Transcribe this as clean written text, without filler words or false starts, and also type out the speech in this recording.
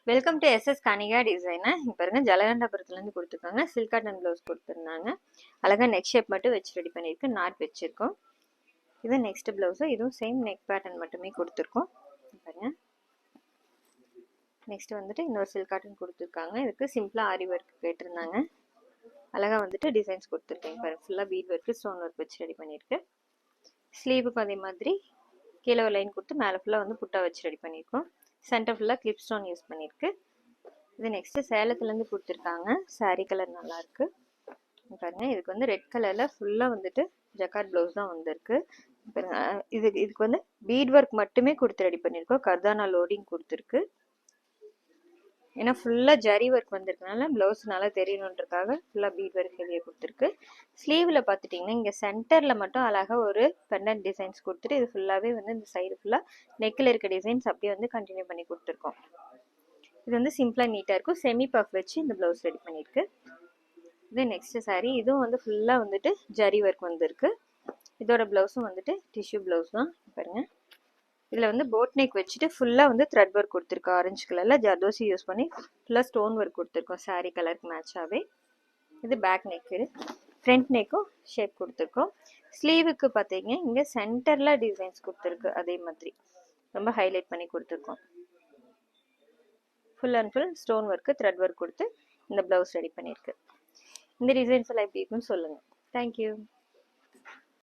Welcome to SS Kanika designer. இங்கே பாருங்க, ஜலகண்டாபுரத்துலேருந்து கொடுத்துருக்காங்க. சில்க் காட்டன் ப்ளவுஸ் கொடுத்துருந்தாங்க. அழகாக நெக் ஷேப் மட்டும் வச்சு ரெடி பண்ணியிருக்கு. நாட் வச்சுருக்கோம். இது நெக்ஸ்ட் ப்ளவுஸு. இதுவும் சேம் நெக் பேட்டர்ன் மட்டுமே கொடுத்துருக்கோம். பாருங்க, நெக்ஸ்ட் வந்துட்டு இன்னொரு சில்க் காட்டன் கொடுத்துருக்காங்க. இதுக்கு சிம்பிளாக ஆரி ஒர்க் கேட்டிருந்தாங்க. அழகாக வந்துட்டு டிசைன்ஸ் கொடுத்துருக்கேங்க. பாருங்க, ஃபுல்லாக பீட் ஒர்க்கு ஸ்டோன் ஒர்க் வச்சு ரெடி பண்ணியிருக்கு. ஸ்லீவுக்கும் அதே மாதிரி கீழே ஒரு லைன் கொடுத்து மேலே ஃபுல்லாக வந்து புட்டா வச்சு ரெடி பண்ணியிருக்கோம். சென்டர் ஃபுல்லாக கிளிப் ஸ்டோன் யூஸ் பண்ணியிருக்கு. இது நெக்ஸ்ட்டு சேலத்துலேருந்து கொடுத்துருக்காங்க. சாரீ கலர் நல்லாயிருக்கு பாருங்க. இதுக்கு வந்து ரெட் கலரில் ஃபுல்லாக வந்துட்டு ஜக்கார்ட் ப்ளவுஸ் தான் வந்திருக்கு. இதுக்கு வந்து பீட் ஒர்க் மட்டுமே கொடுத்து ரெடி பண்ணியிருக்கோம். கர்தானா லோடிங் கொடுத்துருக்கு. ஏன்னா ஃபுல்லாக ஜரி ஒர்க் வந்திருக்கனால ப்ளவுஸ் நல்லா தெரியணுன்றக்காக ஃபுல்லாக பீட் ஒர்க் ஹெவியாக கொடுத்துருக்கு. ஸ்லீவில் பார்த்துட்டிங்கன்னா இங்கே சென்டரில் மட்டும் அழகாக ஒரு பெண்டன்ட் டிசைன்ஸ் கொடுத்துட்டு இது ஃபுல்லாகவே வந்து இந்த சைடு ஃபுல்லாக நெக்கில் இருக்க டிசைன்ஸ் அப்படியே வந்து கண்டினியூ பண்ணி கொடுத்துருக்கோம். இது வந்து சிம்பிளாக நீட்டாக இருக்கும். செமி பஃப் வச்சு இந்த ப்ளவுஸ் ரெடி பண்ணியிருக்கு. இது நெக்ஸ்ட் சாரீ. இதுவும் வந்து ஃபுல்லாக வந்துட்டு ஜரி ஒர்க் வந்திருக்கு. இதோட ப்ளவுஸும் வந்துட்டு டிஷ்யூ ப்ளவுஸ் தான் பாருங்க. இதில் வந்து போட் நெக் வச்சுட்டு ஃபுல்லாக வந்து த்ரெட் ஒர்க் கொடுத்துருக்கோம். ஆரஞ்சு கலரில் ஜர்தோசி யூஸ் பண்ணி ஃபுல்லாக ஸ்டோன் ஒர்க் கொடுத்துருக்கோம். சாரீ கலருக்கு மேட்சாகவே. இது பேக் நெக்கு. ஃப்ரண்ட் நெக்கும் ஷேப் கொடுத்துருக்கோம். ஸ்லீவுக்கு பார்த்தீங்க இங்கே சென்டரில் டிசைன்ஸ் கொடுத்துருக்கு. அதே மாதிரி ரொம்ப ஹைலைட் பண்ணி கொடுத்துருக்கோம். Full and full stone work thread work கொடுத்து இந்த ப்ளவுஸ் ரெடி பண்ணியிருக்கு. இந்த டிசைன்ஸ் எல்லாம் எப்படி இருக்குன்னு சொல்லுங்கள். தேங்க்யூ.